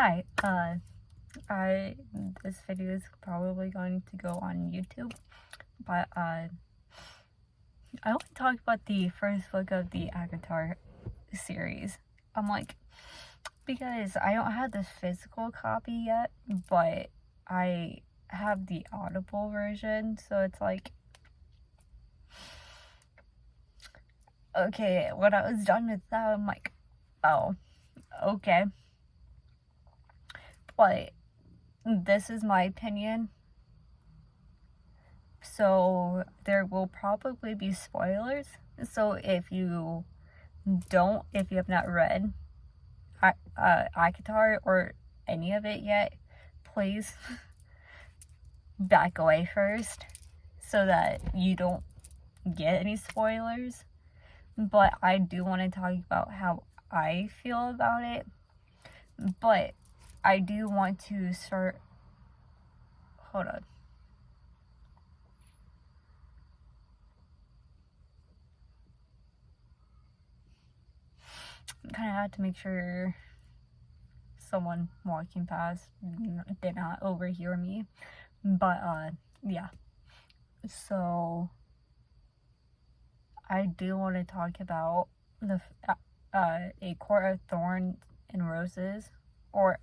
Hi, this video is probably going to go on YouTube, but, I want to talk about the first book of the ACOTAR series. Because I don't have the physical copy yet, but I have the Audible version, so it's like, okay, when I was done with that, I'm like, oh, okay. But this is my opinion. So there will probably be spoilers. So if you have not read ACOTAR or any of it yet, please back away first so that you don't get any spoilers. But I do want to talk about how I feel about it. But I do want to start. Hold on. Kind of had to make sure someone walking past did not overhear me. But yeah. So I do want to talk about the A Court of Thorns and Roses, or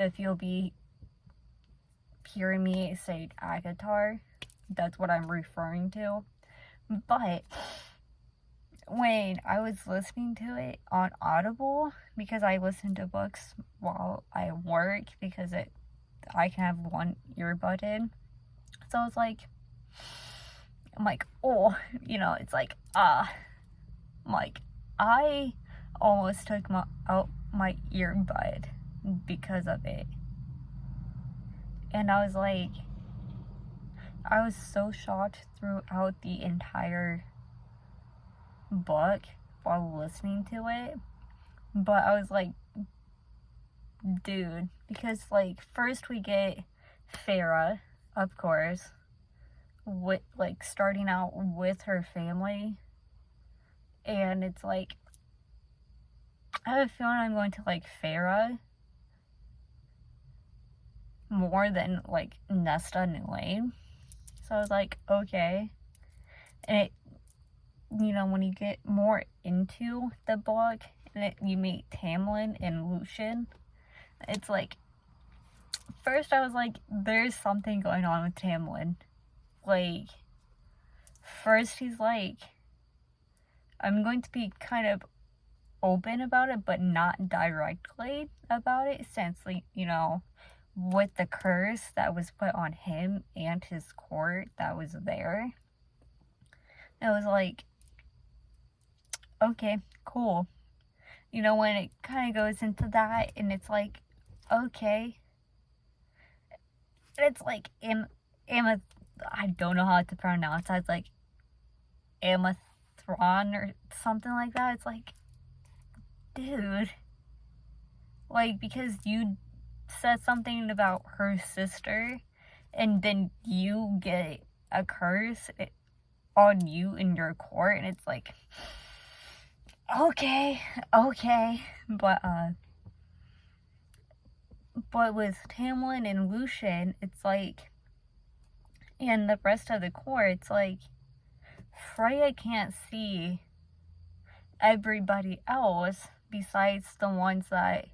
if you'll be hearing me say ACOTAR, that's what I'm referring to. But when I was listening to it on Audible, because I listen to books while I work, because I can have one earbud in, so it's like, I'm like, oh, it's like, like, I almost took out my earbud because of it. And I was like, I was so shocked throughout the entire book while listening to it. But I was like, dude, because like first we get Farah, of course, with like starting out with her family, and it's like, I have a feeling I'm going to like Farah more than like Nesta and Elaine. So I was like, okay. And it, when you get more into the book and you meet Tamlin and Lucian, it's like, first I was like, there's something going on with Tamlin. Like, first he's like, I'm going to be kind of open about it, but not directly about it, since, like, with the curse that was put on him and his court that was there, it was like, okay, cool. When it kind of goes into that, and it's like, okay. And it's like, I don't know how to pronounce it. It's like Amathron or something like that. It's like, dude. Like, because you said something about her sister, and then you get a curse on you in your court, and it's like, okay. But with Tamlin and Lucian, it's like, and the rest of the court, it's like, Freya can't see everybody else besides the ones that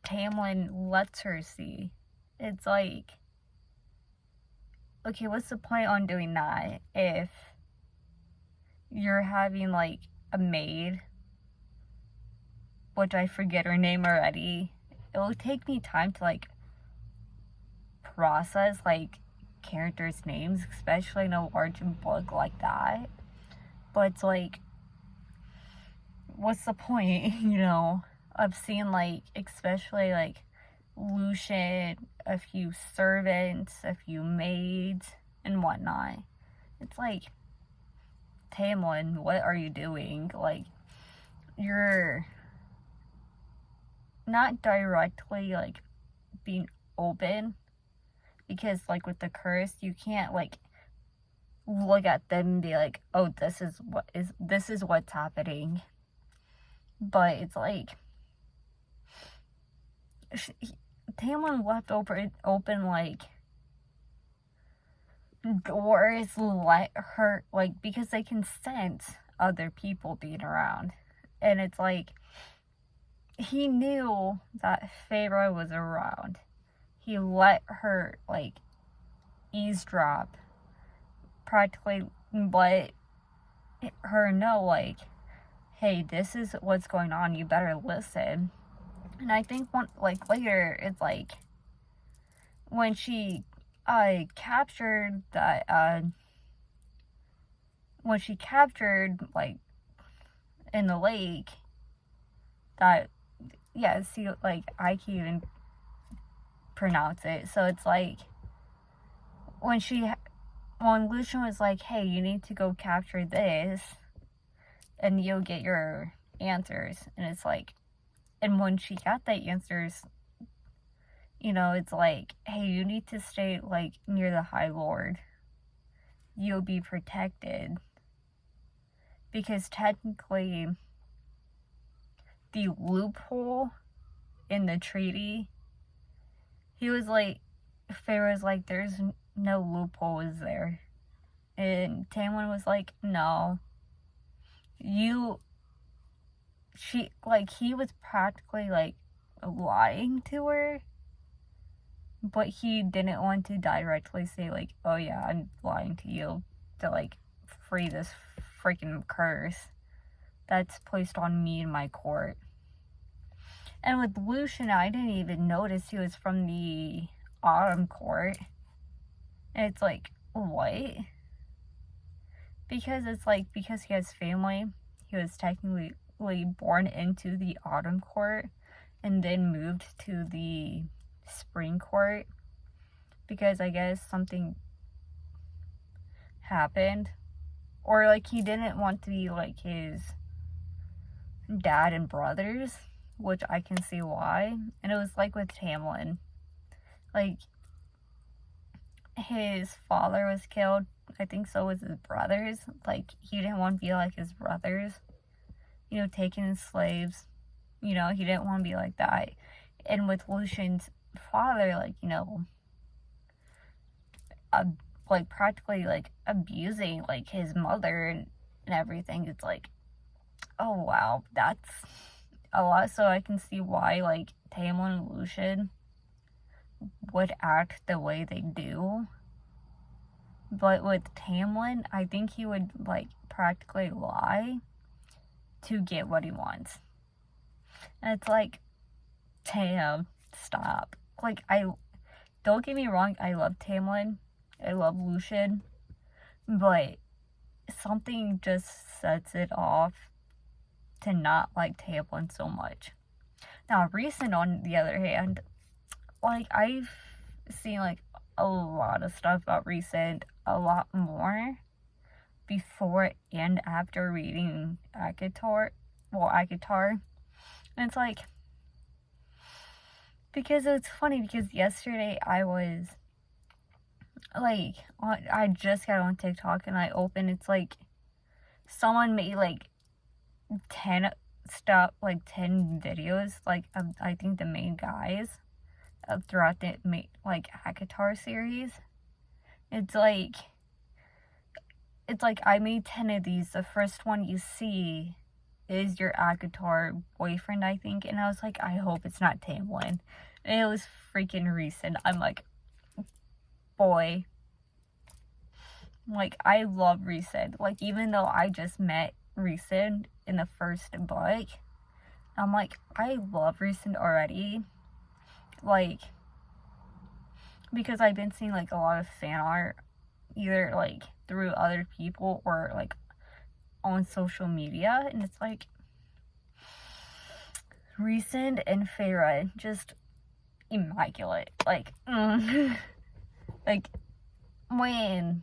Tamlin lets her see. It's like, okay, what's the point on doing that if you're having like a maid, which I forget her name already. It will take me time to like process like characters' names, especially in a large book like that. But it's like, what's the point, of seeing like, especially like Lucian, a few servants, a few maids, and whatnot. It's like, Tamlin, what are you doing? Like, you're not directly like being open, because like with the curse, you can't like look at them and be like, oh, this is what's happening. But it's like, Tamlin left open like doors, let her, like, because they can sense other people being around. And it's like, he knew that Feyre was around. He let her, like, eavesdrop, practically let her know, like, hey, this is what's going on, you better listen. And I think later, it's like, when she captured that, when she captured, like, in the lake, that, yeah, see, like, I can't even pronounce it, so it's like, when Lucian was like, hey, you need to go capture this, and you'll get your answers, and it's like, and when she got the answers, you know, it's like, hey, you need to stay, like, near the High Lord. You'll be protected. Because technically, the loophole in the treaty, he was like, Pharaoh's like, there's no loophole, is there? And Tamlin was like, no. He was practically, like, lying to her, but he didn't want to directly say, like, oh yeah, I'm lying to you to, like, free this freaking curse that's placed on me in my court. And with Lucian, I didn't even notice he was from the Autumn Court. And it's like, what? Because it's like, because he has family, he was technically born into the Autumn Court and then moved to the Spring Court because I guess something happened, or like he didn't want to be like his dad and brothers, which I can see why. And it was like with Tamlin, like his father was killed, I think so was his brothers. Like he didn't want to be like his brothers, you know, taking slaves, you know, he didn't want to be like that. And with Lucian's father, like, you know, like practically like abusing like his mother and everything, it's like, oh wow, that's a lot. So I can see why like Tamlin and Lucian would act the way they do. But with Tamlin, I think he would like practically lie to get what he wants. And it's like, Tam, stop. Like, don't get me wrong, I love Tamlin, I love Lucian, but something just sets it off to not like Tamlin so much. Now, Rhysand, on the other hand, like, I've seen like a lot of stuff about Rhysand, a lot more before and after reading ACOTAR. And it's like, because it's funny, because yesterday I was like, I just got on TikTok and I opened, it's like, someone made like 10 videos, like, of, I think, the main guys throughout the, like, ACOTAR series. It's like, I made 10 of these. The first one you see is your ACOTAR boyfriend, I think, and I was like, I hope it's not Tamlin. And it was freaking Rhysand. I'm like, boy. Like, I love Rhysand. Like, even though I just met Rhysand in the first book, I'm like, I love Rhysand already. Like, because I've been seeing like a lot of fan art, either like through other people or like on social media, and it's like, Rhysand and Feyre, just immaculate. Like, like, when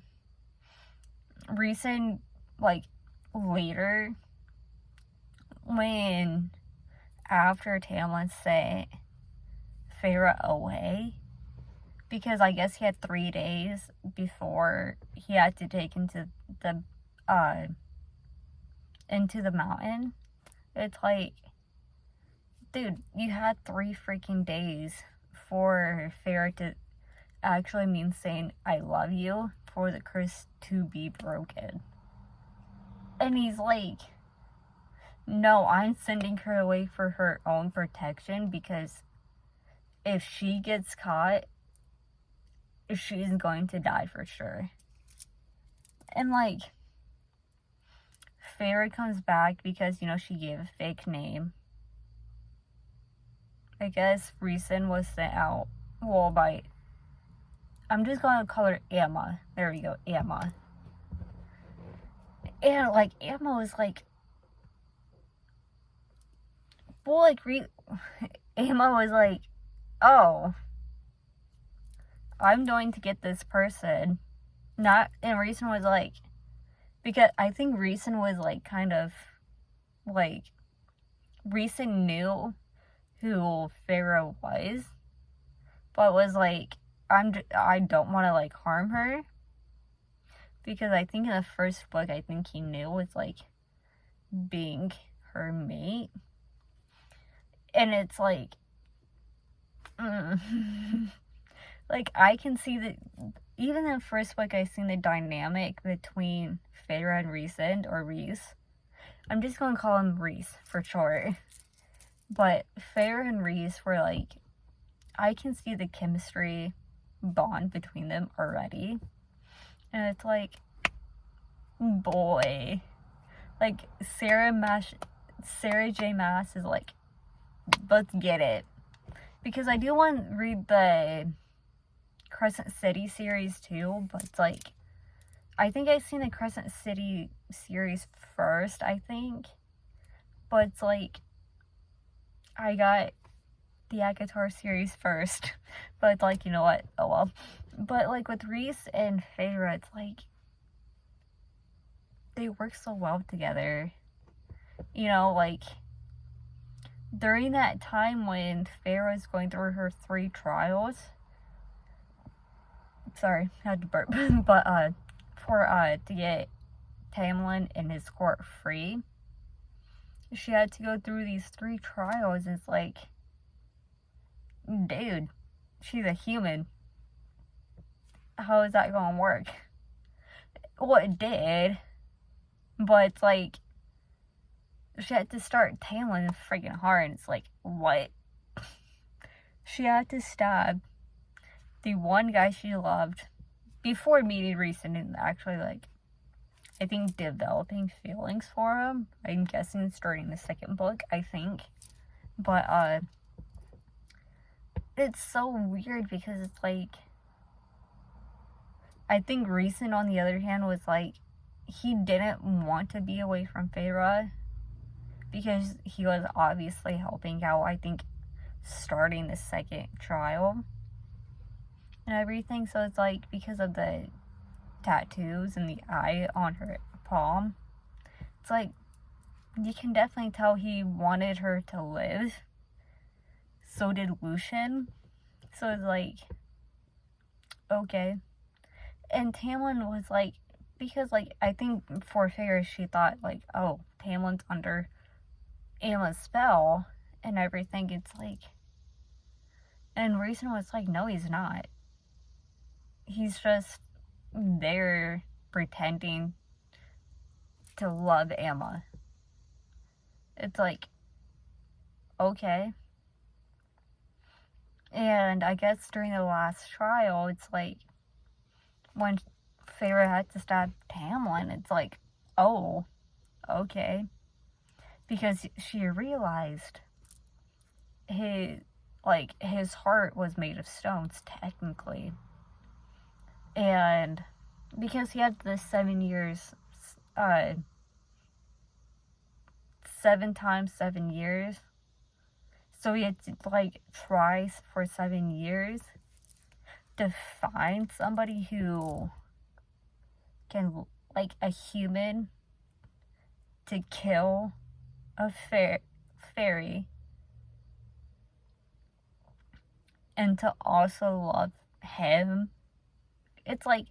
Rhysand, like, later, when after Tamlin sent Feyre away, because I guess he had 3 days before he had to take into the mountain. It's like, dude, you had 3 freaking days for Farrah to actually mean saying I love you for the curse to be broken. And he's like, no, I'm sending her away for her own protection, because if she gets caught, she's going to die for sure. And like, Farrah comes back because, you know, she gave a fake name. I guess Reason was sent out, well, by, I'm just gonna call her Emma. There we go, Emma. And like, Emma was like, well, like, Emma was like, oh, I'm going to get this person. Not, and Reason was like, because I think Reason was like, kind of, like, Reason knew who Farrah was, but was like, I don't want to, like, harm her, because I think in the first book, I think he knew was, like, being her mate, and it's like, like, I can see that, even in the first book, I seen the dynamic between Farrah and Reason, or Reese. I'm just going to call him Reese for short. But Farrah and Reese were like, I can see the chemistry bond between them already. And it's like, boy. Like, Sarah J. Maas is like, let's get it. Because I do want to read the Crescent City series too, but it's like, I think I've seen the Crescent City series first, I think. But it's like, I got the ACOTAR series first. But it's like, you know what? Oh well. But like with Reese and Farrah, it's like, they work so well together. You know, like, during that time when Farrah was going through her 3 trials. Sorry, I had to burp. But, to get Tamlin and his court free, she had to go through these 3 trials. It's like, dude, she's a human. How is that gonna work? Well, it did, but it's like, she had to start Tamlin freaking hard, and it's like, what? She had to stab the one guy she loved before meeting Reason and actually, like, I think developing feelings for him. I'm guessing starting the 2nd book, I think. But, it's so weird because it's like, I think Reason, on the other hand, was like, he didn't want to be away from Farrah because he was obviously helping out, I think, starting the 2nd trial and everything. So it's like, because of the tattoos and the eye on her palm, it's like, you can definitely tell he wanted her to live. So did Lucian. So it's like, okay. And Tamlin was like, because like, I think for Farrah, she thought like, oh, Tamlin's under Emma's spell and everything. It's like, and Reason was like, no, he's not. He's just there pretending to love Emma. It's like, okay. And I guess during the last trial, it's like, when Farrah had to stab Tamlin, it's like, oh, okay. Because she realized his heart was made of stones, technically. And because he had the 7 years, 7 times 7 years, so he had to, like, try for 7 years to find somebody who can, like, a human, to kill a fairy and to also love him. It's like,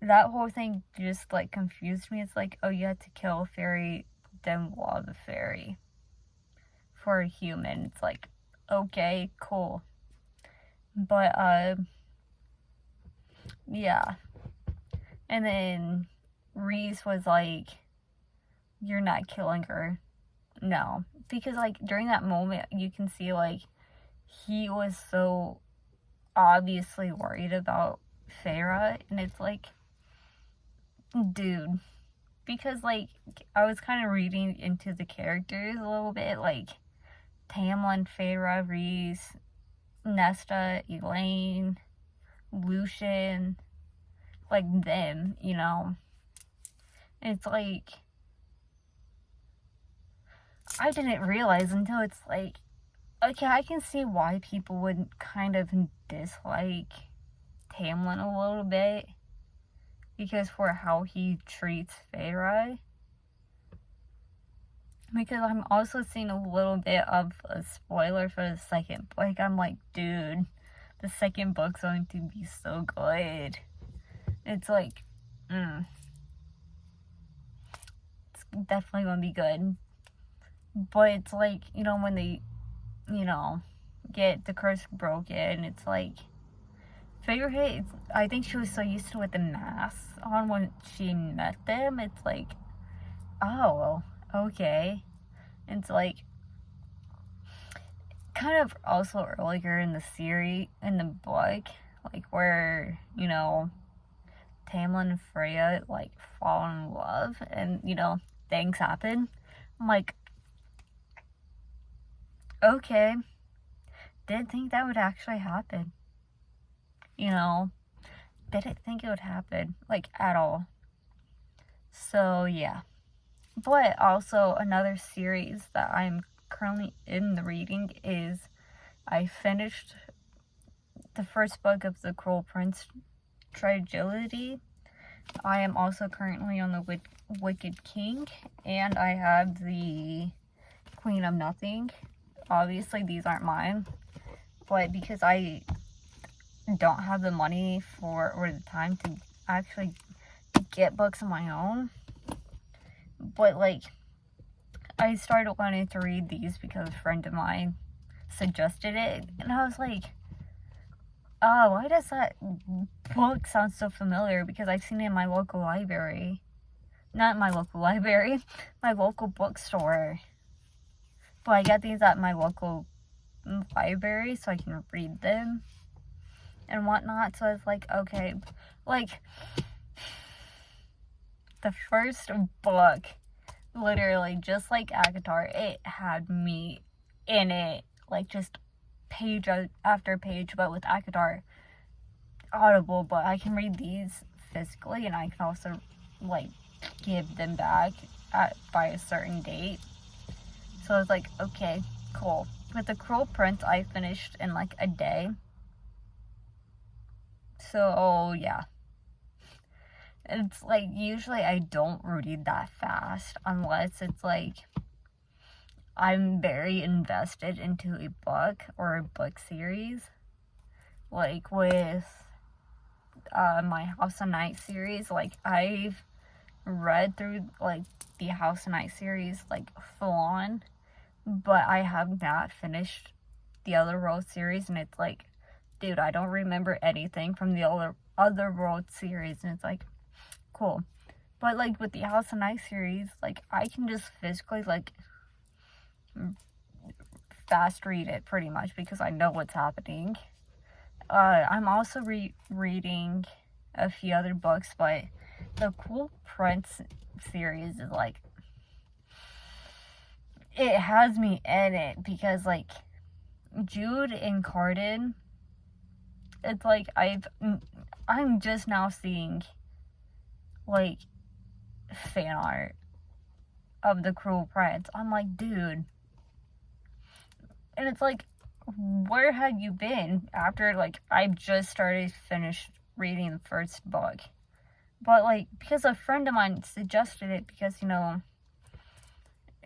that whole thing just, like, confused me. It's like, oh, you had to kill a fairy, then love a fairy for a human. It's like, okay, cool. But, yeah. And then Reese was like, you're not killing her. No. Because, like, during that moment, you can see, like, he was so obviously worried about Farah. And it's like, dude. Because, like, I was kind of reading into the characters a little bit. Like, Tamlin, Farah, Reese, Nesta, Elaine, Lucian. Like, them, you know. It's like, I didn't realize until it's like, okay, I can see why people would kind of dislike Tamlin a little bit. Because for how he treats Farah. Because I'm also seeing a little bit of a spoiler for the second book. I'm like, dude, the second book's going to be so good. It's like, it's definitely going to be good. But it's like, you know, when they, you know, get the curse broken, it's like, Farah, I think she was so used to with the masks on when she met them. It's like, oh, okay. It's like, kind of also earlier in the series, in the book, like where, you know, Tamlin and Freya, like, fall in love and, you know, things happen. I'm like, okay, didn't think that would actually happen. You know, didn't think it would happen, like, at all. So, yeah. But also, another series that I'm currently in the reading is, I finished the first book of the Cruel Prince trilogy. I am also currently on the Wicked King, and I have the Queen of Nothing. Obviously, these aren't mine, but because I don't have the money for or the time to actually get books on my own, but like, I started wanting to read these because a friend of mine suggested it, and I was like, oh, why does that book sound so familiar? Because I've seen it in my local library. Not my local library, my local bookstore. But I get these at my local library so I can read them and whatnot. So I was like, okay, like, the first book, literally, just like ACOTAR, it had me in it, like, just page after page. But with ACOTAR, Audible, but I can read these physically, and I can also, like, give them back by a certain date. So I was like, okay, cool. With the Cruel Prince, I finished in like a day. So yeah. It's like, usually I don't read that fast unless it's like I'm very invested into a book or a book series. Like with my House of Night series, like, I've read through like the House of Night series like full on, but I have not finished the Other World series, and it's like, dude, I don't remember anything from the Other World series, and it's like, cool. But like with the House of Night series, like, I can just physically like fast read it pretty much because I know what's happening. I'm also reading a few other books, but the Cruel Prince series is like, it has me in it because, like, Jude and Carden, it's like, I'm just now seeing like fan art of the Cruel Prince. I'm like, dude, and it's like, where had you been after, like, I just finished reading the first book? But like, because a friend of mine suggested it, because, you know,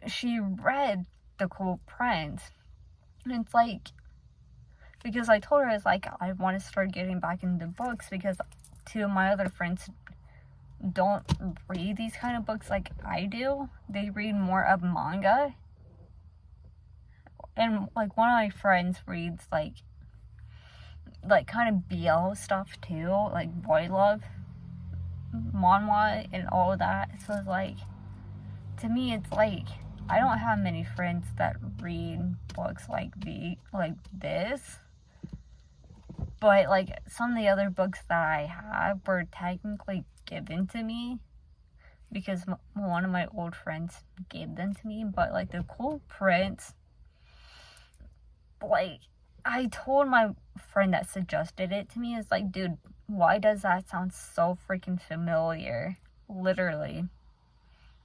she read the Cruel Prince, and it's like, because I told her, it's like, I want to start getting back into books because two of my other friends don't read these kind of books like I do. They read more of manga, and like one of my friends reads like kind of BL stuff too, like boy love, manhwa, and all of that. So it's like, to me, it's like I don't have many friends that read books like this. But like some of the other books that I have were technically given to me because one of my old friends gave them to me. But like the cool prints, like I told my friend that suggested it to me, is like, dude, why does that sound so freaking familiar? Literally.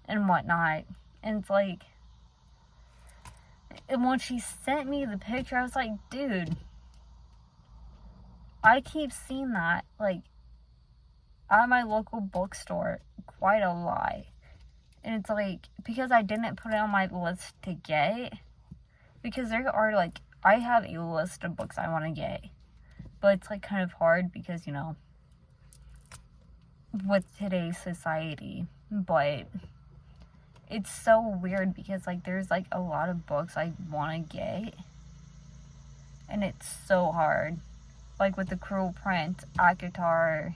And whatnot. And it's like, and when she sent me the picture, I was like, dude, I keep seeing that, like, at my local bookstore quite a lot. And it's like, because I didn't put it on my list to get, because there are, like, I have a list of books I want to get. But it's, like, kind of hard because, you know, with today's society. But it's so weird because, like, there's, like, a lot of books I want to get. And it's so hard. Like, with the Cruel Print, ACOTAR,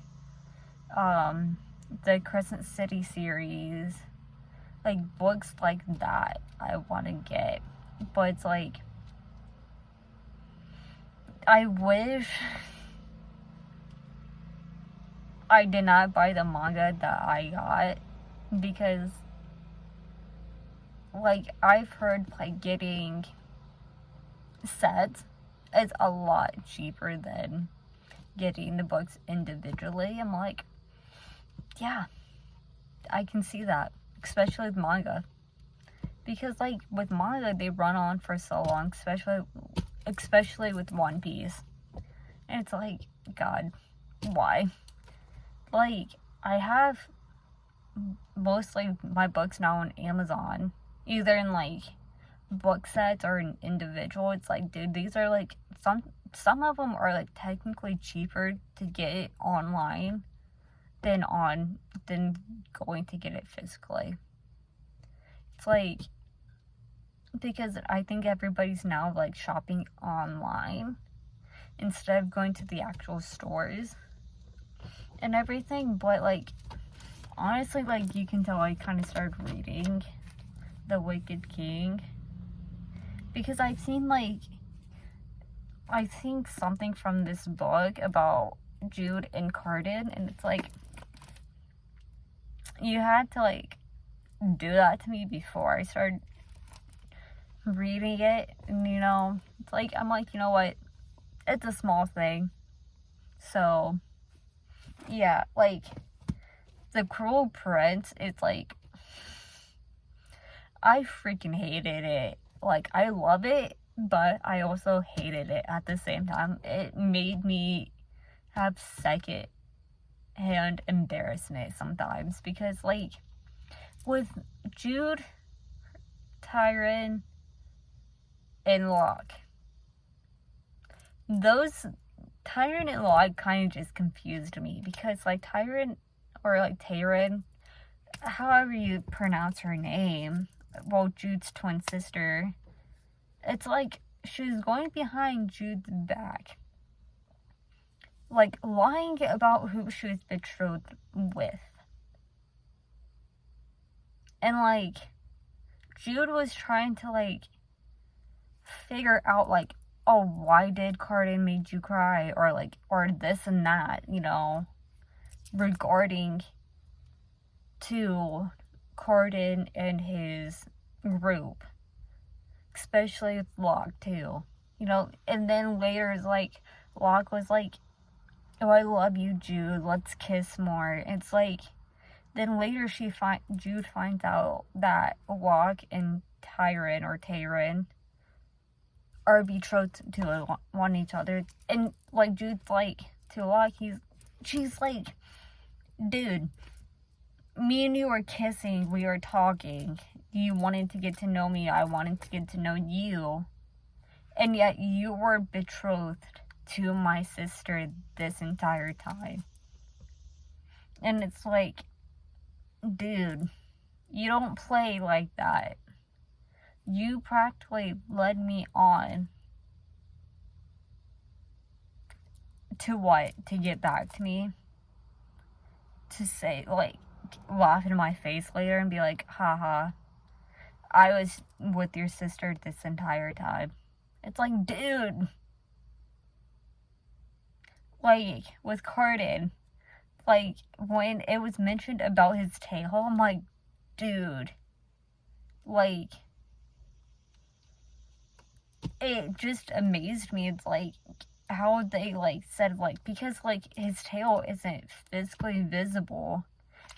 the Crescent City series. Like, books like that I want to get. But it's like, I wish I did not buy the manga that I got, because, like, I've heard, like, getting sets is a lot cheaper than getting the books individually. I'm like, yeah, I can see that, especially with manga. Because, like, with manga, they run on for so long, especially with One Piece. And it's like, God, why? Like, I have mostly my books now on Amazon, either in, like, book sets or an individual. It's like, dude, these are, like, some of them are, like, technically cheaper to get online than going to get it physically. It's like, because I think everybody's now, like, shopping online instead of going to the actual stores and everything. But, like, honestly, like, you can tell I kind of started reading The Wicked King because I've seen, like, I think something from this book about Jude and Carden, and it's like, you had to, like, do that to me before I started reading it. And, you know, it's like, I'm like, you know what, it's a small thing. So, yeah, like, The Cruel Prince, it's like, I freaking hated it. Like, I love it, but I also hated it at the same time. It made me have second-hand embarrassment sometimes because, like, with Jude, Tyron, and Locke, Tyron and Locke kind of just confused me because, like, Tyron, or, like, Tyron, however you pronounce her name, well, Jude's twin sister, it's like she was going behind Jude's back, like, lying about who she was betrothed with. And, like, Jude was trying to, like, figure out, like, oh, why did Carden make you cry? Or, like, or this and that, you know, regarding to Carden and his group. Especially with Locke, too. You know, and then later, it's like, Locke was like, oh, I love you, Jude, let's kiss more. It's like, then later Jude finds out that Locke and Tyron are betrothed to one each other. And, like, Jude's like, to Locke, she's like, dude, me and you were kissing, we were talking, you wanted to get to know me, I wanted to get to know you, and yet you were betrothed to my sister this entire time. And it's like, dude, you don't play like that. you practically led me on to what? To get back to me? To say, like, laugh in my face later and be like, haha, I was with your sister this entire time. It's like, dude. Like, with Cardin, like, when it was mentioned about his tail, I'm like, dude. Like, it just amazed me. It's like, how they, like, said, like, because, like, his tail isn't physically visible,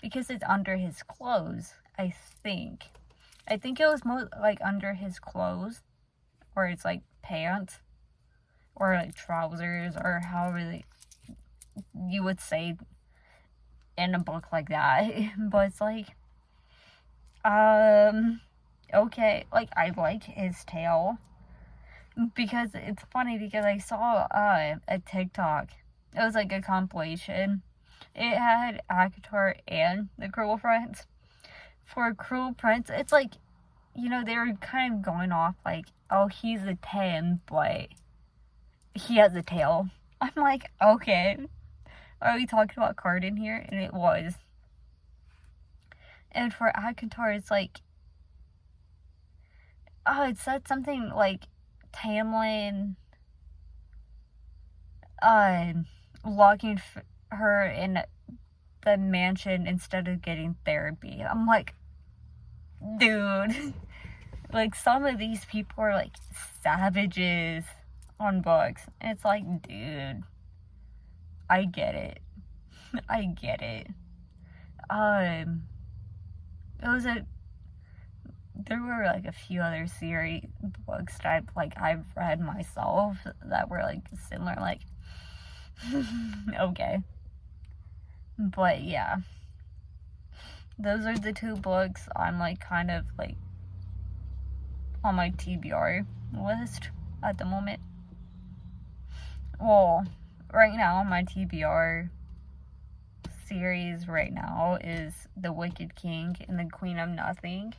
because it's under his clothes, I think. I think it was more, like, under his clothes, or it's, like, pants, or, like, trousers, or however you would say in a book like that. But it's like, okay, like, I like his tail, because it's funny, because I saw, a TikTok, it was, like, a compilation, it had ACOTAR and the Cruel Prince. For Cruel Prince, it's like, you know, they were kind of going off, like, oh, he's a 10, but he has a tail. I'm like, okay, are we talking about Cardin here? And it was. And for ACOTAR, it's like, oh, it said something like Tamlin locking her in the mansion instead of getting therapy. I'm like, dude. Like, some of these people are like savages on books. And it's like, dude, I get it. I get it. There were like a few other series books that I've read myself that were like similar, like, okay. But yeah, those are the two books I'm like kind of like on my TBR list at the moment. Well, right now my TBR series right now is The Wicked King and The Queen of Nothing.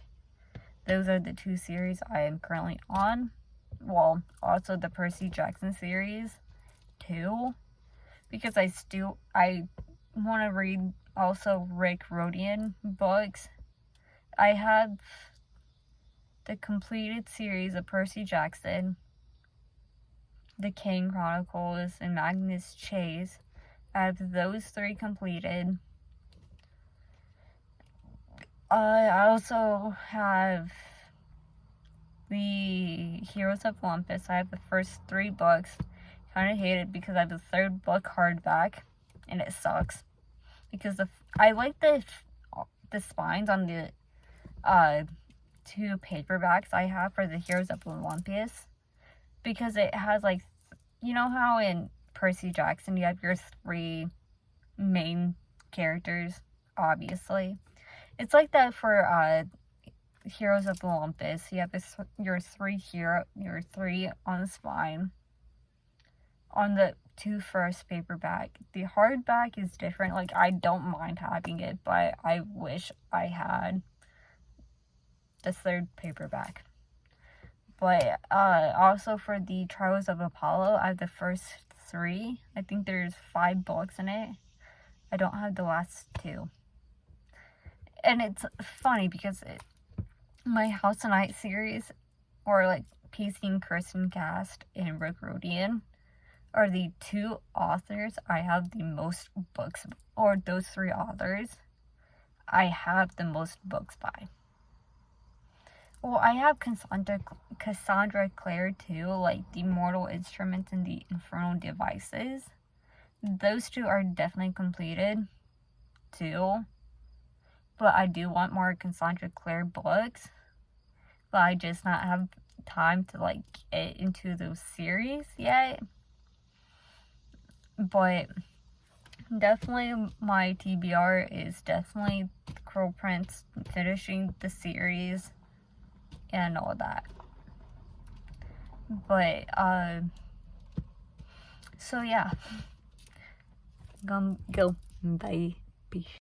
Those are the two series I am currently on. Well, also the Percy Jackson series too, because I want to read also Rick Rodian books. I have the completed series of Percy Jackson, The King Chronicles, and Magnus Chase. I have those three completed. I also have the Heroes of Olympus. I have the first 3 books. Kind of hate it because I have the 3rd book hardback, and it sucks. Because I like the spines on the 2 paperbacks I have for the Heroes of Olympus, because it has, like, you know how in Percy Jackson you have your 3 main characters, obviously. It's like that for Heroes of Olympus. You have your 3 on the spine on the 2 first paperback. The hardback is different. Like, I don't mind having it, but I wish I had the 3rd paperback. But also for the Trials of Apollo, I have the first 3. I think there's 5 books in it. I don't have the last 2. And it's funny because my House of Night series, or like PC and Kirsten Cast and Rick Rodian, are the 2 authors I have the most books, or those 3 authors I have the most books by. Well, I have Cassandra Clare too, like the Mortal Instruments and the Infernal Devices. Those 2 are definitely completed too. But I do want more Cassandra Clare books. But I just not have time to like get into those series yet. But definitely my TBR is definitely Cruel Prince, finishing the series and all that. But so yeah, go bye. Peace.